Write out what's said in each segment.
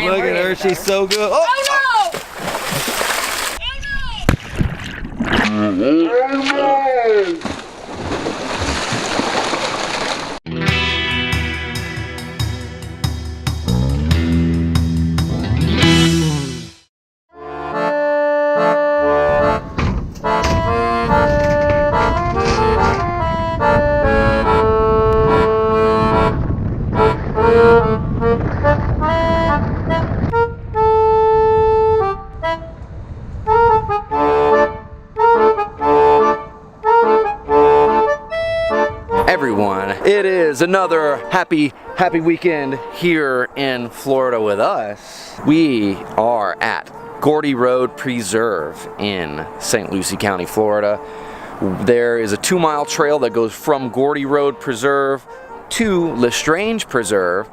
Look at her, she's so good. Oh, Oh no! Oh no! everyone, it is another happy weekend here in Florida with us. We are at Gordy Road Preserve in St. Lucie County, Florida. There is a 2-mile trail that goes from Gordy Road Preserve to LeStrange Preserve,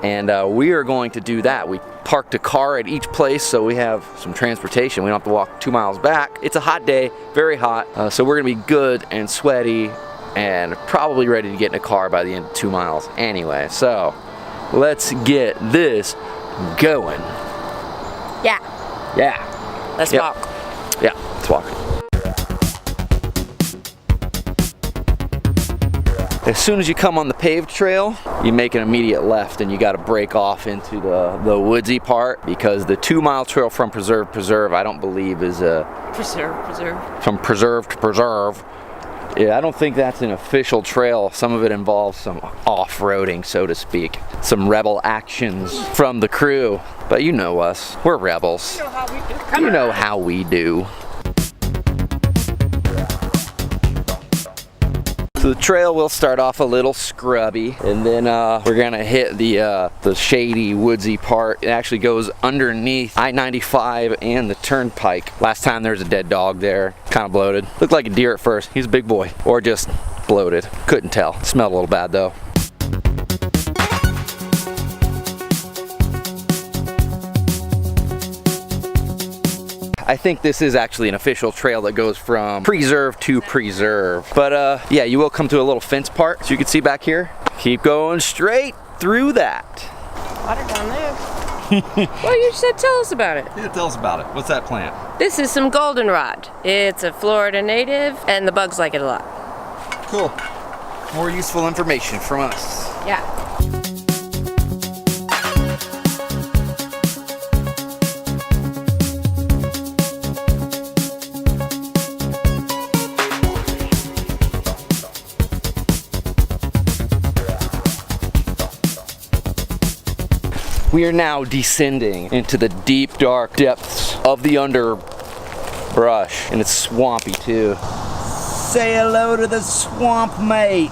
and we are going to do that. We parked a car at each place so we have some transportation. We don't have to walk 2 miles back. It's a hot day, very hot, so we're gonna be good and sweaty and probably ready to get in a car by the end of 2 miles anyway. So let's get this going. Yeah. Yeah. Let's walk. Yeah, let's walk. As soon as you come on the paved trail, you make an immediate left and you got to break off into the woodsy part, because the 2-mile trail from preserve to preserve, I don't believe is a... Preserve. From preserve to preserve. Yeah, I don't think that's an official trail. Some of it involves some off-roading, so to speak. Some rebel actions from the crew. But you know us, we're rebels. You know how we do. So the trail will start off a little scrubby, and then we're gonna hit the shady, woodsy part. It actually goes underneath I-95 and the turnpike. Last time there was a dead dog there, kind of bloated. Looked like a deer at first. He's a big boy, or just bloated. Couldn't tell. Smelled a little bad though. I think this is actually an official trail that goes from preserve to preserve. But yeah, you will come to a little fence part, so you can see back here. Keep going straight through that. Water down there. Well, you said tell us about it. Yeah, tell us about it. What's that plant? This is some goldenrod. It's a Florida native, and the bugs like it a lot. Cool. More useful information from us. Yeah. We are now descending into the deep, dark depths of the underbrush, and it's swampy too. Say hello to the swamp mate.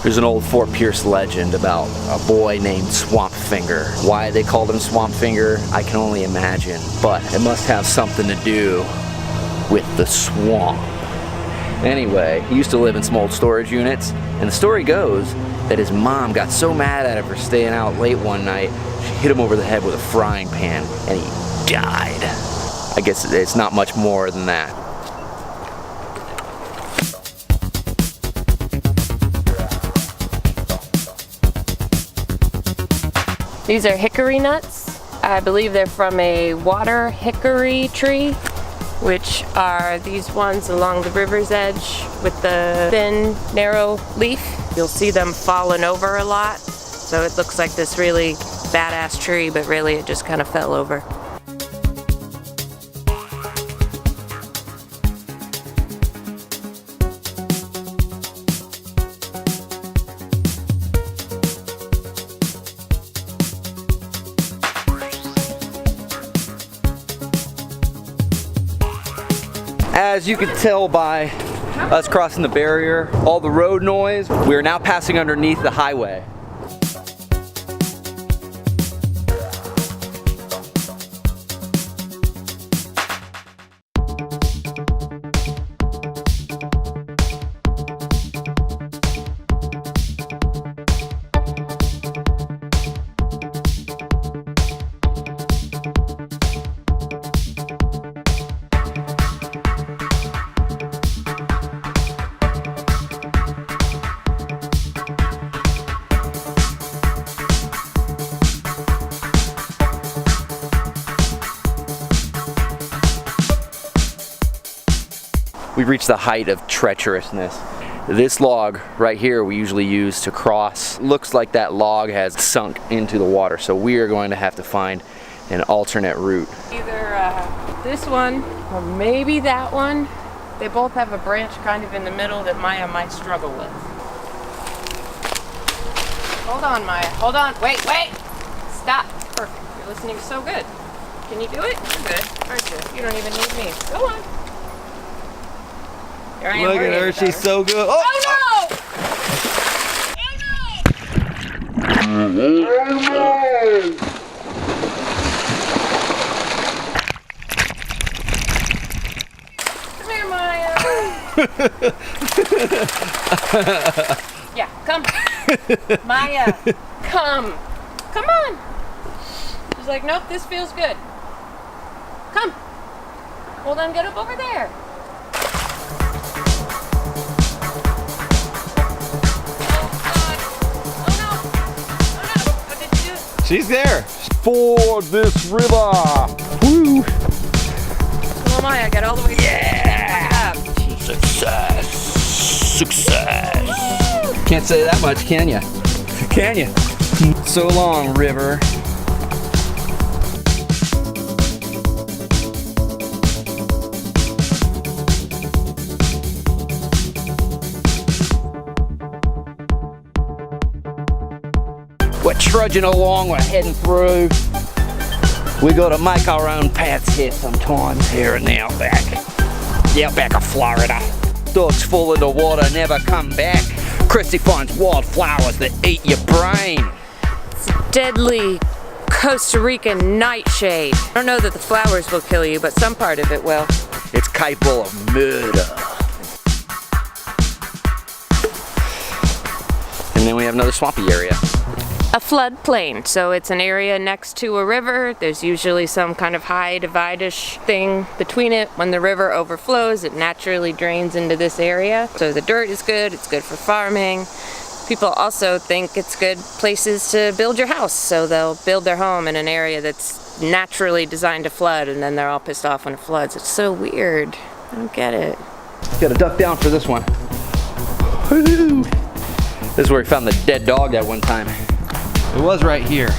There's an old Fort Pierce legend about a boy named Swamp Finger. Why they called him Swamp Finger, I can only imagine, but it must have something to do with the swamp. Anyway, he used to live in some old storage units, and the story goes that his mom got so mad at him for staying out late one night, she hit him over the head with a frying pan, and he died. I guess it's not much more than that. These are hickory nuts. I believe they're from a water hickory tree, which are these ones along the river's edge with the thin, narrow leaf. You'll see them falling over a lot, so it looks like this really badass tree, but really it just kind of fell over. As you can tell by us crossing the barrier, all the road noise, we are now passing underneath the highway. We've reached the height of treacherousness. This log right here we usually use to cross. Looks like that log has sunk into the water, so we are going to have to find an alternate route. Either this one or maybe that one. They both have a branch kind of in the middle that Maya might struggle with. Hold on, Maya. Hold on. Wait. Stop. Perfect. You're listening so good. Can you do it? You're good, aren't you? You don't even need me. Go on. Here I am. Look at her. She's so good. Oh no! Come here, Maya. Yeah, come. Maya, come. Come on. She's like, nope, this feels good. Come. Well, then get up over there. She's there. Ford this river. Woo. Come on, Maya, get all the way down. Yeah. Success. Success. Can't say that much, can ya? Can ya? So long, river. We're trudging along, we're heading through. We gotta make our own paths here sometimes, here in the outback. The outback of Florida. Dogs fall in the water, never come back. Christy finds wildflowers that eat your brain. It's a deadly Costa Rican nightshade. I don't know that the flowers will kill you, but some part of it will. It's capable of murder. And then we have another swampy area. A floodplain, so it's an area next to a river. There's usually some kind of high divide-ish thing between it. When the river overflows, it naturally drains into this area. So the dirt is good, it's good for farming. People also think it's good places to build your house, so they'll build their home in an area that's naturally designed to flood, and then they're all pissed off when it floods. It's so weird. I don't get it. Gotta duck down for this one. Woo-hoo. This is where we found the dead dog that one time. It was right here.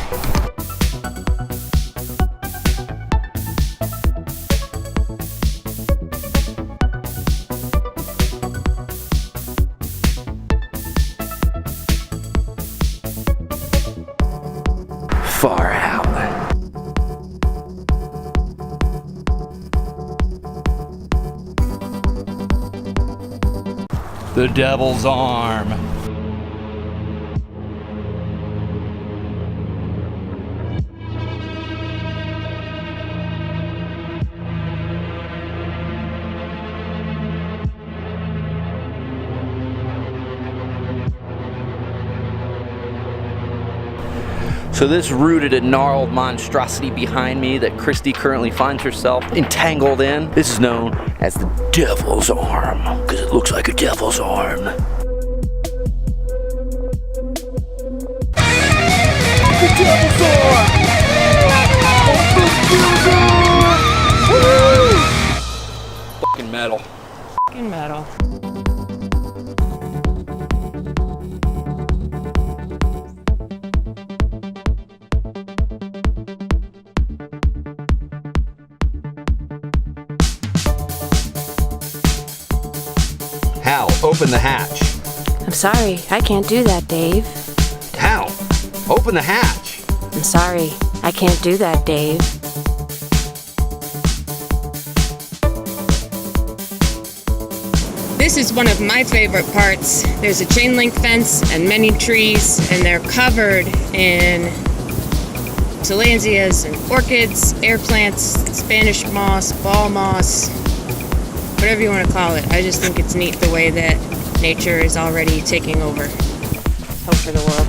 Far out. The devil's arm. So this rooted and gnarled monstrosity behind me that Christy currently finds herself entangled in, this is known as the devil's arm, because it looks like a devil's arm. The devil's arm! Woo! Fucking metal. Fucking metal. Hal, open the hatch. I'm sorry, I can't do that, Dave. Hal, open the hatch. I'm sorry, I can't do that, Dave. This is one of my favorite parts. There's a chain link fence and many trees, and they're covered in Tillandsias and orchids, air plants, Spanish moss, ball moss, whatever you want to call it. I just think it's neat the way that nature is already taking over. Hope for the world.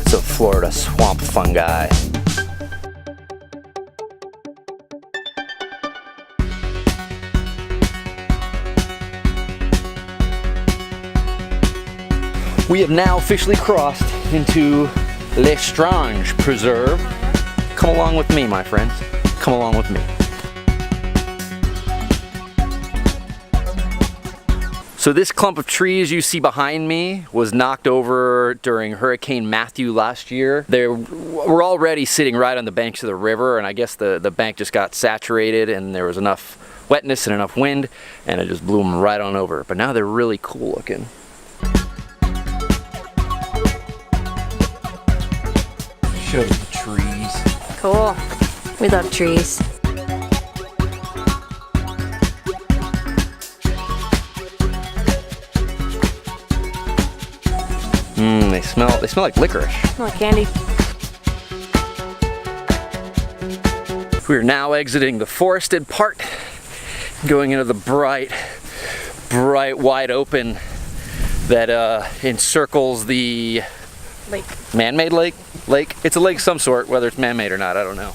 It's a Florida swamp fungi. We have now officially crossed into LeStrange Preserve. Come along with me, my friends. Come along with me. So this clump of trees you see behind me was knocked over during Hurricane Matthew last year. They were already sitting right on the banks of the river, and I guess the bank just got saturated and there was enough wetness and enough wind, and it just blew them right on over. But now they're really cool looking. Show the trees. Cool. We love trees. They smell like licorice. Smell like candy. We are now exiting the forested part, going into the bright, wide open that encircles the Lake. Man-made lake? It's a lake of some sort, whether it's man-made or not, I don't know.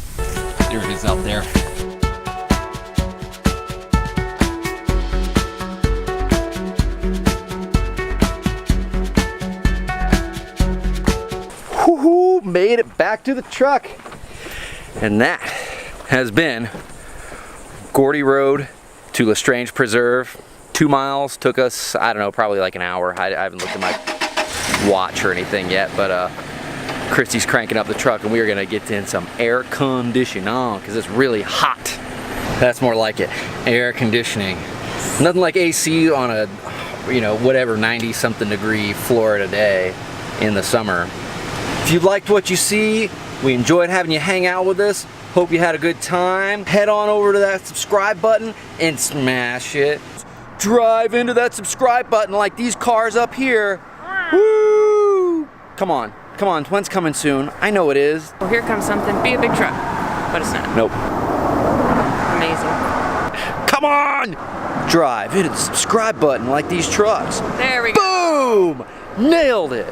There it is out there. Woohoo! Made it back to the truck. And that has been Gordy Road to LeStrange Preserve. 2 miles, took us, I don't know, probably like an hour. I haven't looked at my watch or anything yet, but Christy's cranking up the truck and we are gonna get in some air conditioning because it's really hot. That's more like it, air conditioning. Nothing like AC on a, you know, whatever 90 something degree Florida day in the summer. If you liked what you see, we enjoyed having you hang out with us. Hope you had a good time. Head on over to that subscribe button and smash it. Drive into that subscribe button like these cars up here. Woo! Come on, when's coming soon? I know it is. Well, here comes something. Be a big truck. But it's not. Nope. Amazing. Come on! Drive into the subscribe button like these trucks. There we go. Boom! Nailed it.